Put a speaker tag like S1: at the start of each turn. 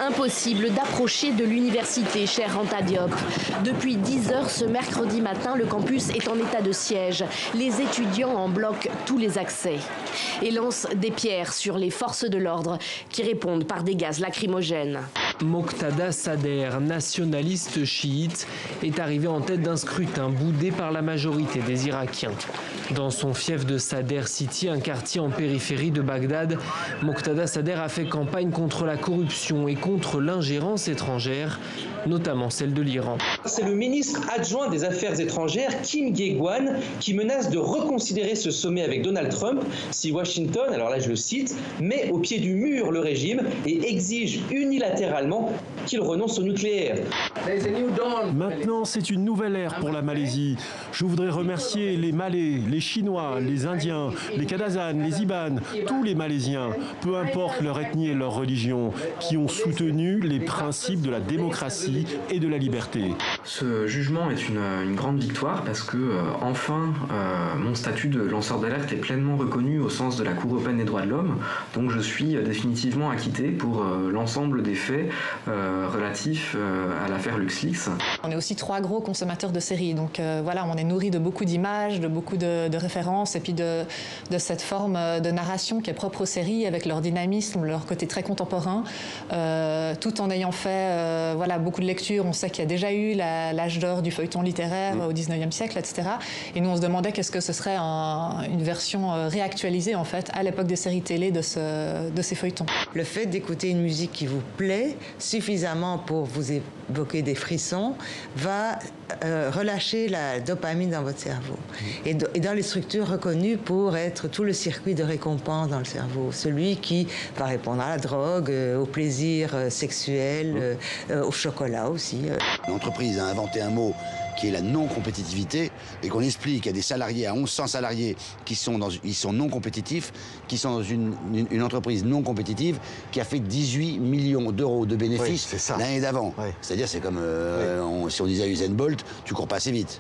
S1: Impossible d'approcher de l'université, chère Anta Diop. Depuis 10 heures ce mercredi matin, le campus est en état de siège. Les étudiants en bloquent tous les accès et lancent des pierres sur les forces de l'ordre qui répondent par des gaz lacrymogènes.
S2: Moqtada Sader, nationaliste chiite, est arrivé en tête d'un scrutin boudé par la majorité des Irakiens. Dans son fief de Sadr City, un quartier en périphérie de Bagdad, Moqtada Sader a fait campagne contre la corruption et contre l'ingérence étrangère, notamment celle de l'Iran.
S3: C'est le ministre adjoint des Affaires étrangères, Kim Ghegwan, qui menace de reconsidérer ce sommet avec Donald Trump si Washington, alors là je le cite, met au pied du mur le régime et exige unilatéralement qu'il renonce au nucléaire.
S4: Maintenant, c'est une nouvelle ère pour la Malaisie. Je voudrais remercier les Malais, les Chinois, les Indiens, les Kadazans, les Ibanes, tous les Malaisiens, peu importe leur ethnie et leur religion, qui ont soutenu les principes de la démocratie et de la liberté.
S5: Ce jugement est une grande victoire parce que, enfin, mon statut de lanceur d'alerte est pleinement reconnu au sens de la Cour européenne des droits de l'homme. Donc je suis définitivement acquitté pour l'ensemble des faits relatifs à l'affaire LuxLeaks.
S6: On est aussi 3 gros consommateurs de séries, donc voilà, on est nourri de beaucoup d'images, de beaucoup de références et puis de cette forme de narration qui est propre aux séries avec leur dynamisme, leur côté très contemporain, tout en ayant fait voilà, beaucoup de lectures. On sait qu'il y a déjà eu l'âge d'or du feuilleton littéraire au 19e siècle, etc. Et nous, on se demandait qu'est-ce que ce serait une version réactualisée, en fait, à l'époque des séries télé de ces feuilletons.
S7: Le fait d'écouter une musique qui vous plaît suffisamment pour vous évoquer des frissons va relâcher la dopamine dans votre cerveau. Et dans les structures reconnues pour être tout le circuit de récompense dans le cerveau. Celui qui va répondre à la drogue, au plaisir sexuel, au chocolat aussi.
S8: L'entreprise a inventé un mot qui est la non-compétitivité, et qu'on explique à des salariés, à 1100 salariés qui sont non compétitifs, qui sont dans une entreprise non compétitive, qui a fait 18 millions d'euros de bénéfices l'année d'avant. C'est-à-dire, c'est comme si on disait à Usain Bolt, tu cours pas assez vite.